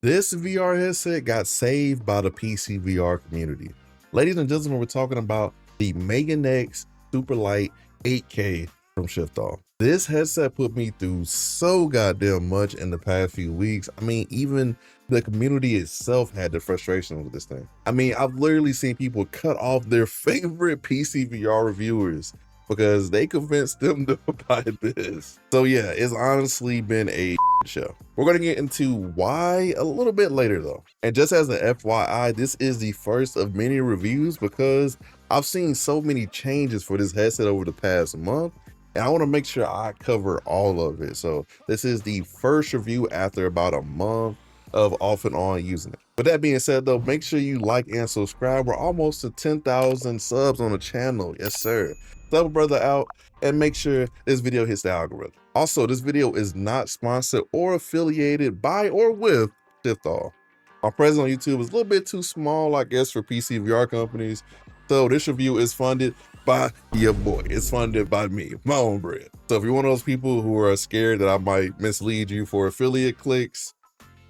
This VR headset got saved by the PCVR community. Ladies and gentlemen, we're talking about the Meganex Superlight 8K from Shiftoff. This headset put me through so goddamn much in the past few weeks. I mean, even the community itself had the frustration with this thing. I mean, I've literally seen people cut off their favorite PCVR reviewers because they convinced them to buy this. So yeah, it's honestly been a show. We're going to get into why a little bit later though. And just as an FYI, this is the first of many reviews because I've seen so many changes for this headset over the past month, and I want to make sure I cover all of it. So this is the first review after about a month of off and on using it. With that being said though, make sure you like and subscribe. We're almost to 10,000 subs on the channel. Yes sir. Sub brother out, and make sure this video hits the algorithm. Also, this video is not sponsored or affiliated by or with Shiftoff. My presence on YouTube is a little bit too small, I guess, for PCVR companies. So this review is funded by your boy. It's funded by me, my own bread. So if you're one of those people who are scared that I might mislead you for affiliate clicks,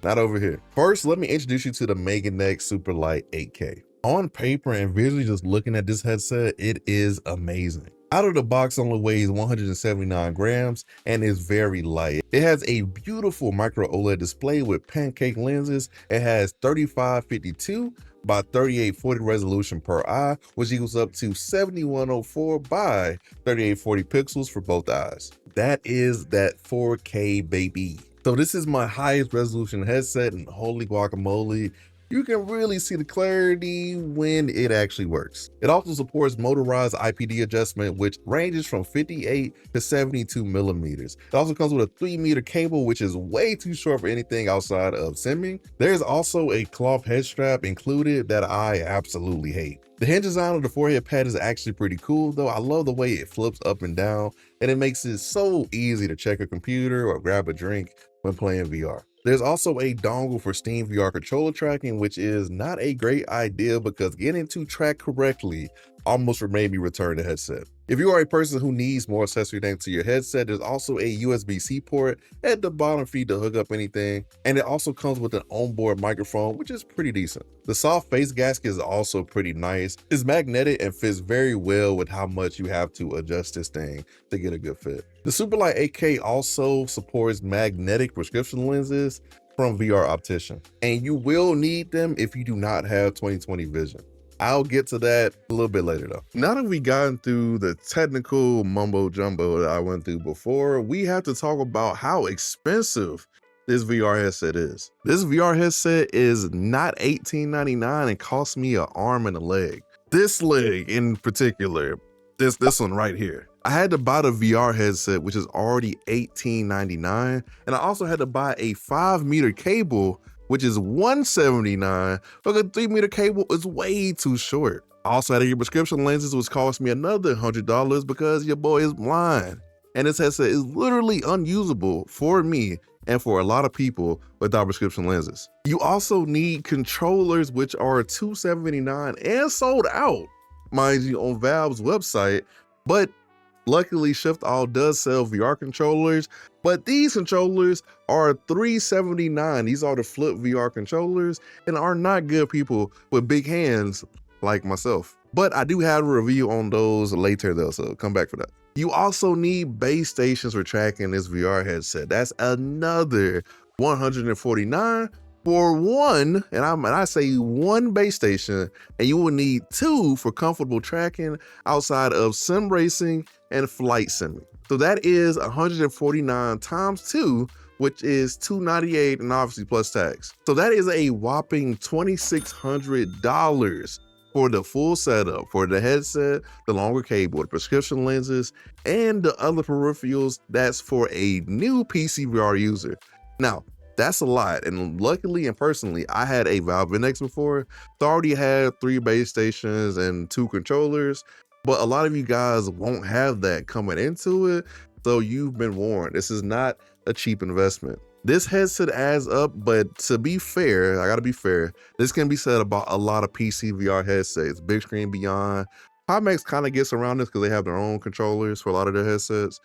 not over here. First, let me introduce you to the Meganex Superlight 8K. On paper and visually just looking at this headset, it is amazing. Out of the box only weighs 179 grams and is very light. It has a beautiful micro OLED display with pancake lenses. It has 3552 by 3840 resolution per eye, which equals up to 7104 by 3840 pixels for both eyes. That is that 4K baby. So this is my highest resolution headset, and holy guacamole, you can really see the clarity when it actually works. It also supports motorized IPD adjustment, which ranges from 58 to 72 millimeters. It also comes with a 3-meter cable, which is way too short for anything outside of simming. There's also a cloth head strap included that I absolutely hate. The hinge design of the forehead pad is actually pretty cool though. I love the way it flips up and down, and it makes it so easy to check a computer or grab a drink when playing VR. There's also a dongle for Steam VR controller tracking, which is not a great idea because getting to track correctly almost made me return the headset. If you are a person who needs more accessory thanks to your headset, there's also a USB-C port at the bottom for you to hook up anything, and it also comes with an onboard microphone, which is pretty decent. The soft face gasket is also pretty nice. It's magnetic and fits very well with how much you have to adjust this thing to get a good fit. The Superlight 8K also supports magnetic prescription lenses from VR Optician, and you will need them if you do not have 20/20 vision. I'll get to that a little bit later though. Now that we've gotten through the technical mumbo jumbo that I went through before, we have to talk about how expensive this VR headset is. This VR headset is not $18.99 and cost me an arm and a leg. This leg in particular, this one right here. I had to buy the VR headset, which is already $18.99, and I also had to buy a 5-meter cable, which is $179, but the 3-meter cable is way too short. I also had to get prescription lenses, which cost me another $100 because your boy is blind. And this headset is literally unusable for me and for a lot of people without prescription lenses. You also need controllers, which are $279 and sold out, mind you, on Valve's website, but luckily, Shiftoff does sell VR controllers, but these controllers are $379. These are the Flip VR controllers and are not good people with big hands like myself. But I do have a review on those later though, so come back for that. You also need base stations for tracking this VR headset. That's another $149 for one, and I say one base station, and you will need 2 for comfortable tracking outside of sim racing and flight simming. So that is $149 times 2, which is $298, and obviously plus tax. So that is a whopping $2,600 for the full setup, for the headset, the longer cable, the prescription lenses, and the other peripherals. That's for a new PCVR user. Now, that's a lot, and luckily and personally, I had a Valve Index before, so I already had 3 base stations and 2 controllers, but a lot of you guys won't have that coming into it, so you've been warned. This is not a cheap investment. This headset adds up, but to be fair, I gotta be fair, this can be said about a lot of PCVR headsets. Big Screen Beyond, Pimax kind of gets around this because they have their own controllers for a lot of their headsets.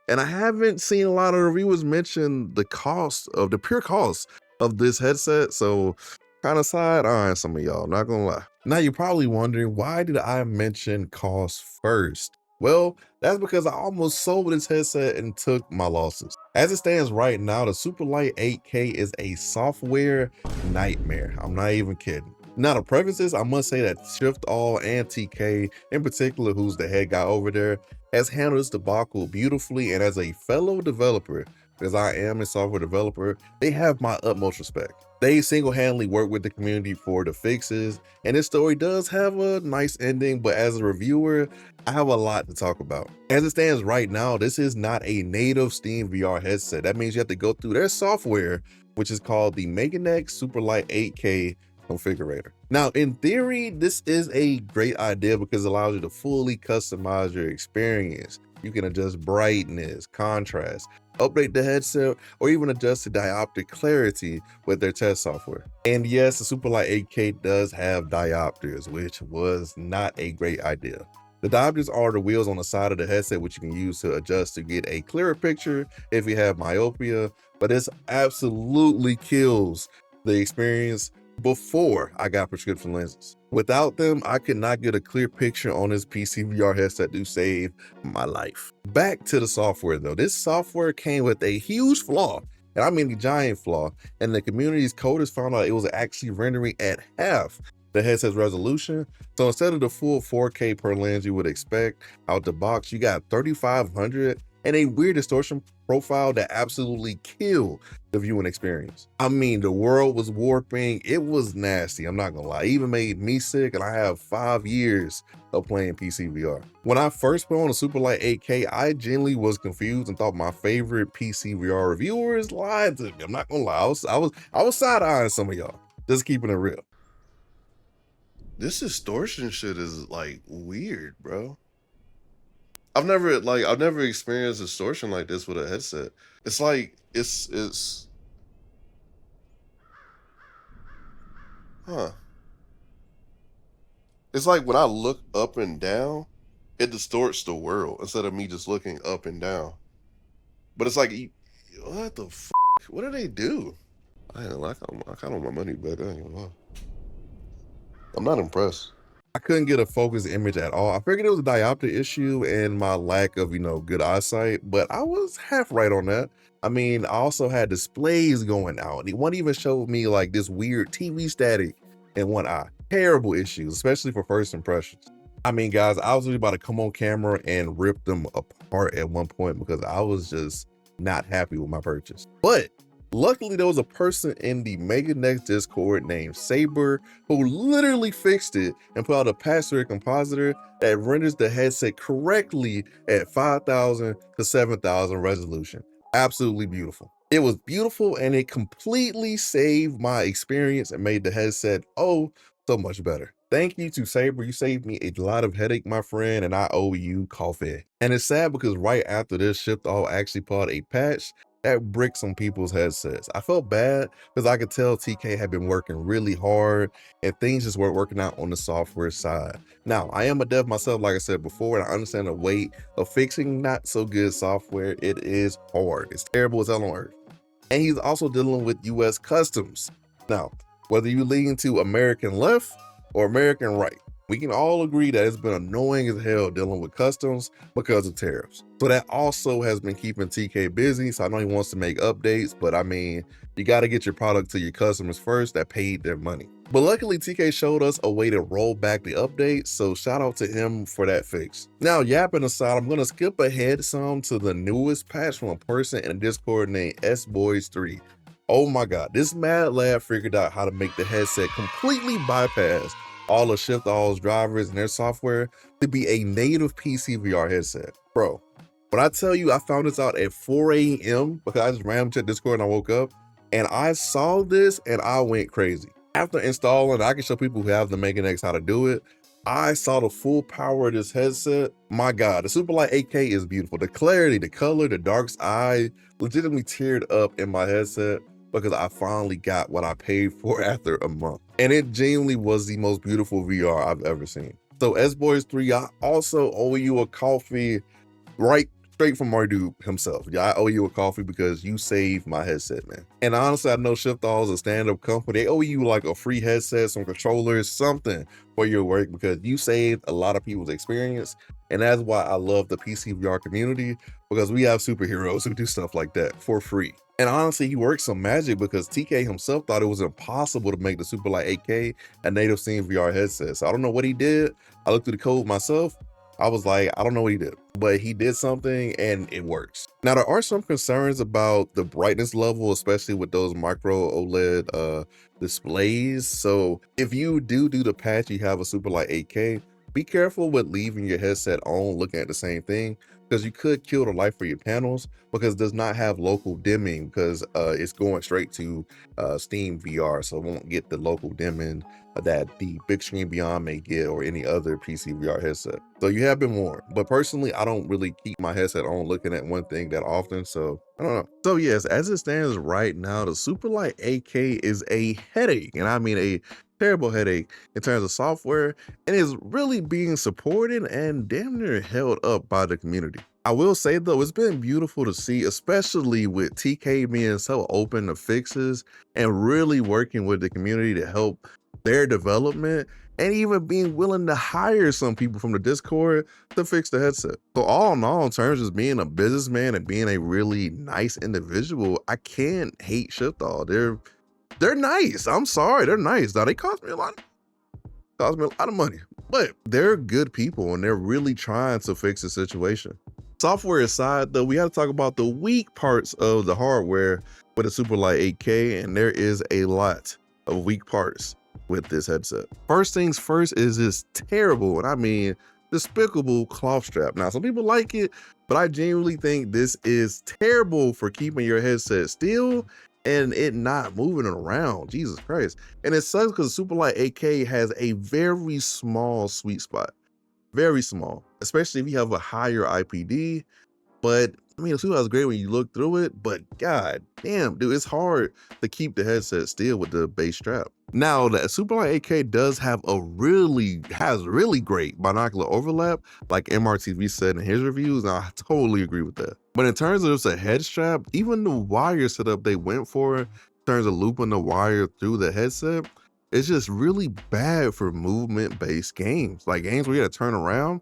And I haven't seen a lot of reviewers mention the cost of the pure cost of this headset, so kind of side-eyeing some of y'all, not gonna lie. Now you're probably wondering, why did I mention cost first? Well, that's because I almost sold this headset and took my losses. As it stands right now, the Superlight 8K is a software nightmare. I'm not even kidding. Now, to preface this, I must say that ShiftAll and TK, in particular, who's the head guy over there, has handled this debacle beautifully, and as a fellow developer, because I am a software developer, they have my utmost respect. They single-handedly work with the community for the fixes, and this story does have a nice ending, but as a reviewer, I have a lot to talk about. As it stands right now, this is not a native Steam VR headset. That means you have to go through their software, which is called the Meganex Superlight 8K configurator. Now, in theory, this is a great idea because it allows you to fully customize your experience. You can adjust brightness, contrast, update the headset, or even adjust the diopter clarity with their test software. And yes, the Superlight 8K does have diopters, which was not a great idea. The diopters are the wheels on the side of the headset, which you can use to adjust to get a clearer picture if you have myopia, but this absolutely kills the experience before I got prescription lenses. Without them, I could not get a clear picture on this PCVR headset to save my life. Back to the software though. This software came with a huge flaw, and I mean a giant flaw, and the community's coders found out it was actually rendering at half the headset's resolution. So instead of the full 4K per lens you would expect out the box, you got 3500 and a weird distortion profile that absolutely killed the viewing experience. I mean, the world was warping. It was nasty, I'm not gonna lie. It even made me sick, and I have 5 years of playing PCVR. When I first put on the Superlight 8K, I genuinely was confused and thought my favorite PCVR reviewers lied to me. I'm not gonna lie. I was side-eyeing some of y'all, just keeping it real. This distortion shit is like weird, bro. I've never experienced distortion like this with a headset. It's like it's huh. It's like when I look up and down, it distorts the world instead of me just looking up and down. But it's like, what the f? What do they do? I kind of want my money back. I ain't gonna lie. I'm not impressed. I couldn't get a focused image at all. I figured it was a diopter issue and my lack of, good eyesight, but I was half right on that. I mean, I also had displays going out. One even showed me like this weird TV static in one eye. Terrible issues, especially for first impressions. I mean, guys, I was really about to come on camera and rip them apart at one point because I was just not happy with my purchase. But luckily, there was a person in the Meganex Discord named Saber who literally fixed it and put out a patch to a compositor that renders the headset correctly at 5000 to 7000 resolution. Absolutely beautiful. It was beautiful, and it completely saved my experience and made the headset so much better. Thank you to Saber. You saved me a lot of headache, my friend, and I owe you coffee. And it's sad because right after this, ShiftAll actually put out a patch that bricked some people's headsets. I felt bad because I could tell TK had been working really hard and things just weren't working out on the software side. Now, I am a dev myself, like I said before, and I understand the weight of fixing not so good software. It is hard. It's terrible as hell on earth. And he's also dealing with US customs. Now, whether you lean to American left or American right, we can all agree that it's been annoying as hell dealing with customs because of tariffs. So that also has been keeping TK busy. So I know he wants to make updates, but I mean, you got to get your product to your customers first that paid their money. But luckily, TK showed us a way to roll back the update, so shout out to him for that fix. Now, yapping aside, I'm going to skip ahead some to the newest patch from a person in a Discord named SBoys3. Oh my god, this mad lad figured out how to make the headset completely bypass all of ShiftAll's drivers and their software to be a native PCVR headset. Bro, when I tell you I found this out at 4 a.m. because I just randomly checked Discord and I woke up and I saw this and I went crazy. After installing, I can show people who have the Meganex how to do it. I saw the full power of this headset. My god, the Superlight 8K is beautiful. The clarity, the color, the dark's eye legitimately teared up in my headset because I finally got what I paid for after a month. And it genuinely was the most beautiful VR I've ever seen. So SBoys3, I also owe you a coffee right straight from Marty himself. Yeah, I owe you a coffee because you saved my headset, man. And honestly, I know Shiftal is a stand-up company. They owe you like a free headset, some controllers, something for your work because you saved a lot of people's experience. And that's why I love the PCVR community, because we have superheroes who do stuff like that for free. And honestly, he worked some magic because TK himself thought it was impossible to make the Superlight 8K a native scene VR headset. So I don't know what he did. I looked through the code myself. I was like, I don't know what he did, but he did something and it works. Now, there are some concerns about the brightness level, especially with those micro OLED displays. So if you do the patch, you have a Superlight 8K, be careful with leaving your headset on looking at the same thing, because you could kill the light for your panels because it does not have local dimming, because it's going straight to Steam VR, so it won't get the local dimming that the Big Screen Beyond may get or any other PC VR headset. So you have been warned, but personally, I don't really keep my headset on looking at one thing that often, so I don't know. So yes, as it stands right now, the Superlight 8K is a headache, and I mean a terrible headache in terms of software, and is really being supported and damn near held up by the community. I will say though, it's been beautiful to see, especially with TK being so open to fixes and really working with the community to help their development, and even being willing to hire some people from the Discord to fix the headset. So all in all, in terms of being a businessman and being a really nice individual, I can't hate Shiftal. They're nice. I'm sorry, they're nice. Now they cost me a lot of money, but they're good people and they're really trying to fix the situation. Software aside though, we have to talk about the weak parts of the hardware with a Superlight 8K, and there is a lot of weak parts with this headset. First things first is this terrible, and I mean despicable, cloth strap. Now some people like it, but I genuinely think this is terrible for keeping your headset still and it not moving around. Jesus Christ. And it sucks because Superlight 8K has a very small sweet spot, very small, especially if you have a higher IPD. But I mean, the Superlight is great when you look through it, but god damn, dude, it's hard to keep the headset still with the base strap. Now, the Superlight 8K does have really great binocular overlap, like MRTV said in his reviews, and I totally agree with that. But in terms of just a head strap, even the wire setup they went for in terms of looping the wire through the headset, it's just really bad for movement-based games. Like games where you gotta turn around,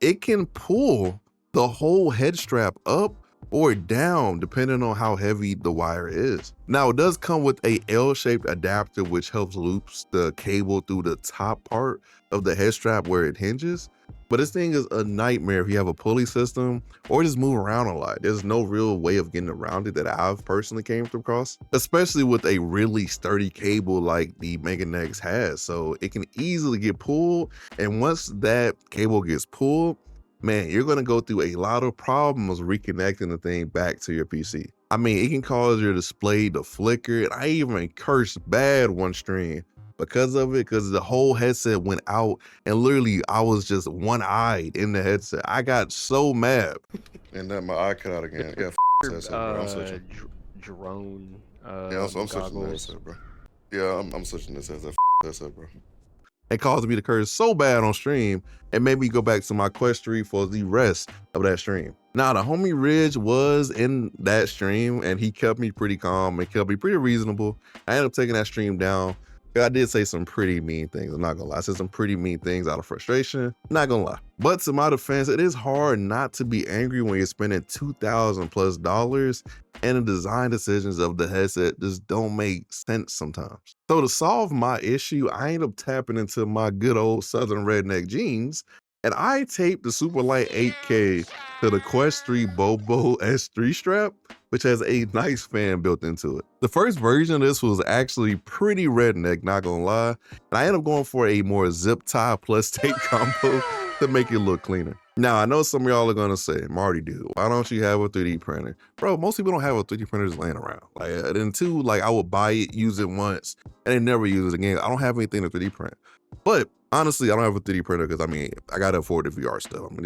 it can pull the whole head strap up or down depending on how heavy the wire is. Now it does come with a L-shaped adapter which helps loops the cable through the top part of the head strap where it hinges, but this thing is a nightmare if you have a pulley system or just move around a lot. There's no real way of getting around it that I've personally came across, especially with a really sturdy cable like the Meganex has, so it can easily get pulled, and once that cable gets pulled, man, you're gonna go through a lot of problems reconnecting the thing back to your PC. I mean, it can cause your display to flicker, and I even cursed bad one stream because of it, because the whole headset went out, and literally I was just one-eyed in the headset. I got so mad. And then my eye cut out again. Yeah, headset, bro. I'm switching. Drone. Yeah, I'm switching this headset, bro. Yeah, I'm switching this headset, bro. It caused me to curse so bad on stream and made me go back to my Quest 3 for the rest of that stream. Now, the homie Ridge was in that stream and he kept me pretty calm and kept me pretty reasonable. I ended up taking that stream down. I did say some pretty mean things, I'm not gonna lie. I said some pretty mean things out of frustration, not gonna lie. But to my defense, it is hard not to be angry when you're spending $2,000+ and the design decisions of the headset just don't make sense sometimes. So to solve my issue, I end up tapping into my good old Southern redneck jeans, and I taped the Superlight 8K to the Quest 3 Bobo S3 strap, which has a nice fan built into it. The first version of this was actually pretty redneck, not gonna lie, and I ended up going for a more zip tie plus tape combo to make it look cleaner. Now, I know some of y'all are gonna say, Marty, dude, why don't you have a 3D printer? Bro, most people don't have a 3D printer just laying around. Like, and two, like I would buy it, use it once, and then never use it again. I don't have anything to 3D print. But Honestly, I don't have a 3D printer because I mean, I gotta afford the VR stuff. I mean,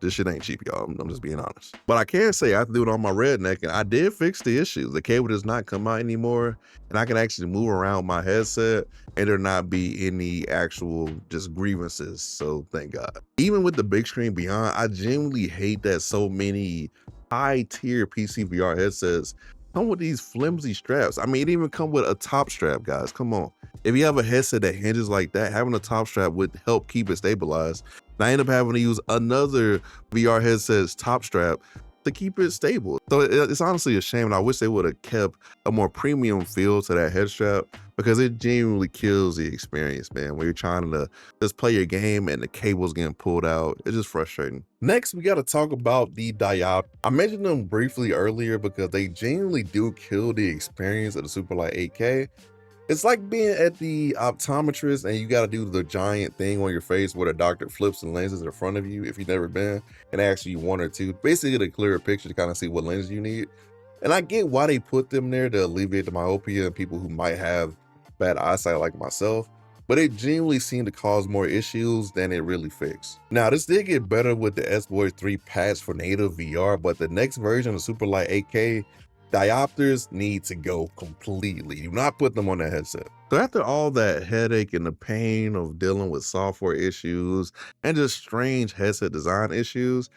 this shit ain't cheap, y'all. I'm just being honest. But I can say I have to do it on my Redneck, and I did fix the issues. The cable does not come out anymore, and I can actually move around my headset, and there not be any actual just grievances. So thank God. Even with the big screen beyond, I genuinely hate that so many high-tier PC VR headsets come with these flimsy straps. I mean, it even come with a top strap, guys. Come on. If you have a headset that hinges like that, having a top strap would help keep it stabilized. And I end up having to use another VR headset's top strap to keep it stable. So it's honestly a shame, and I wish they would have kept a more premium feel to that head strap, because it genuinely kills the experience, man, when you're trying to just play your game and the cable's getting pulled out. It's just frustrating. Next, we got to talk about the Diopters. I mentioned them briefly earlier because they genuinely do kill the experience of the Superlight 8K. It's like being at the optometrist and you got to do the giant thing on your face where the doctor flips the lenses in front of you if you've never been, and asks you one or two, basically get a clearer picture to kind of see what lens you need. And I get why they put them there, to alleviate the myopia and people who might have bad eyesight like myself, but it genuinely seemed to cause more issues than it really fixed. Now, this did get better with the S-Voice 3 patch for native VR, but the next version of Superlight 8K, Diopters need to go completely. Do not put them on that headset. So after all that headache and the pain of dealing with software issues and just strange headset design issues,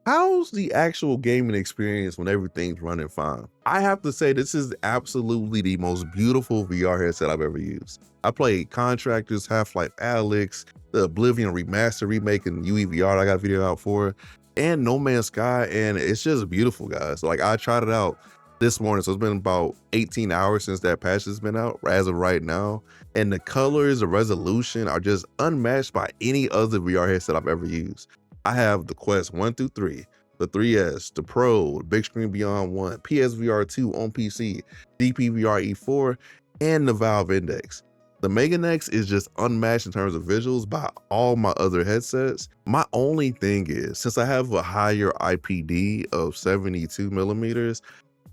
how's the actual gaming experience when everything's running fine? I have to say, this is absolutely the most beautiful VR headset I've ever used. I played Contractors, Half-Life Alyx, the Oblivion Remaster remake, and UEVR I got a video out for, and No Man's Sky, and it's just beautiful, guys. Like, I tried it out this morning, so it's been about 18 hours since that patch has been out as of right now, and the colors, the resolution are just unmatched by any other VR headset I've ever used. I have the Quest 1 through 3, the 3S, the Pro, the Big Screen Beyond 1, PSVR 2 on PC, DPVR E4, and the Valve Index. The Meganex is just unmatched in terms of visuals by all my other headsets. My only thing is, since I have a higher IPD of 72 millimeters,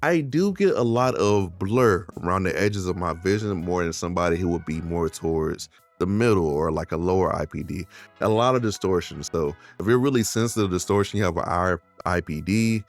I do get a lot of blur around the edges of my vision more than somebody who would be more towards the middle or like a lower IPD. A lot of distortion. So if you're really sensitive to distortion, you have a higher IPD,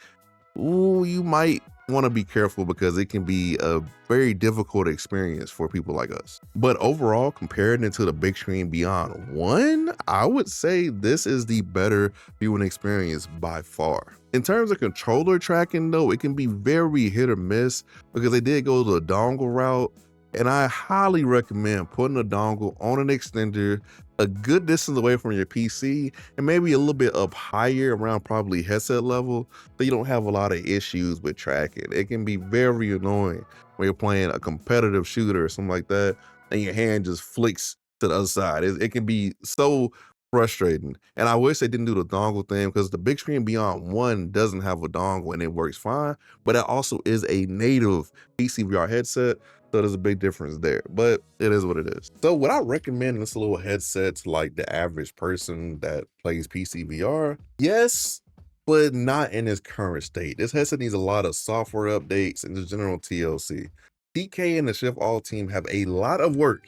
you might want to be careful because it can be a very difficult experience for people like us. But overall, compared into the Big Screen Beyond 1, I would say this is the better viewing experience by far. In terms of controller tracking though, it can be very hit or miss because they did go the dongle route, and I highly recommend putting a dongle on an extender a good distance away from your PC and maybe a little bit up higher around probably headset level, so you don't have a lot of issues with tracking. It can be very annoying when you're playing a competitive shooter or something like that and your hand just flicks to the other side. It can be so frustrating. And I wish they didn't do the dongle thing, because the Big Screen Beyond 1 doesn't have a dongle and it works fine, but it also is a native PCVR headset. So there's a big difference there, but it is what it is. So would I recommend this little headset to like the average person that plays PCVR? Yes, but not in its current state. This headset needs a lot of software updates and just general TLC. DK and the Shift All team have a lot of work,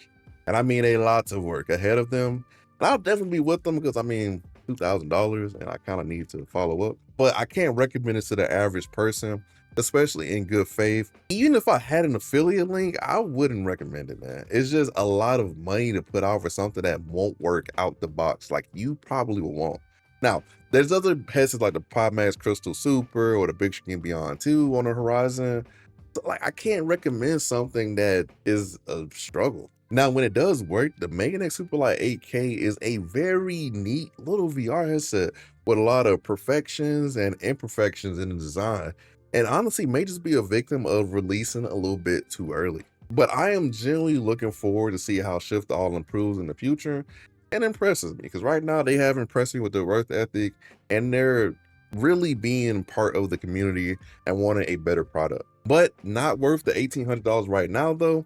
and I mean a lot of work ahead of them. And I'll definitely be with them because I mean, $2,000 and I kind of need to follow up, but I can't recommend it to the average person, especially in good faith. Even if I had an affiliate link, I wouldn't recommend it, man. It's just a lot of money to put out for something that won't work out the box like you probably will want. Now, there's other headsets like the PodMax Crystal Super or the Big Screen Beyond 2 on the horizon. So, like, I can't recommend something that is a struggle. Now, when it does work, the Meganex Superlight 8K is a very neat little VR headset with a lot of perfections and imperfections in the design, and honestly may just be a victim of releasing a little bit too early. But I am genuinely looking forward to see how Shift All improves in the future and impresses me, because right now they have impressed me with their work ethic and they're really being part of the community and wanting a better product. But not worth the $1,800 right now though.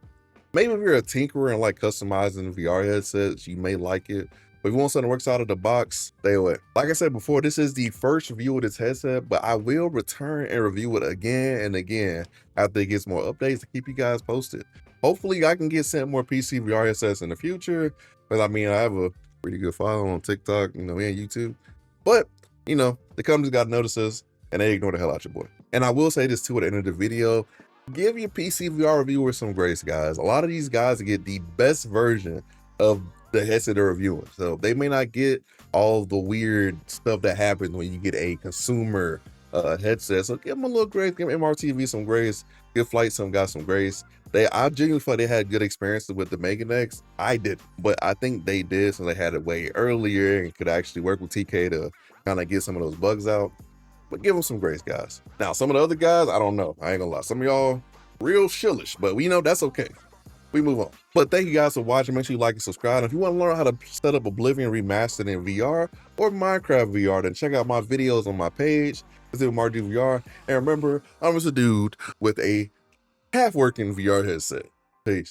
Maybe if you're a tinkerer and like customizing VR headsets, you may like it. But if you want something that works out of the box, stay away. Like I said before, this is the first review of this headset, but I will return and review it again and again after it gets more updates to keep you guys posted. Hopefully I can get sent more PC VR headsets in the future, because I mean, I have a pretty good follow on TikTok, and YouTube. But, the company's got to notice us, and they ignore the hell out your boy. And I will say this too at the end of the video, give your PCVR reviewers some grace, guys. A lot of these guys get the best version of the headset they're reviewing. So they may not get all the weird stuff that happens when you get a consumer headset. So give them a little grace, give MRTV some grace, give Flight some guys some grace. I genuinely thought they had good experiences with the Meganex. I didn't, but I think they did, so they had it way earlier and could actually work with TK to kind of get some of those bugs out. But give them some grace, guys. Now, some of the other guys, I don't know. I ain't gonna lie. Some of y'all real shillish, but that's okay. We move on. But thank you guys for watching. Make sure you like and subscribe. And if you want to learn how to set up Oblivion Remastered in VR or Minecraft VR, then check out my videos on my page. It's MartydudeVR. And remember, I'm just a dude with a half-working VR headset. Peace.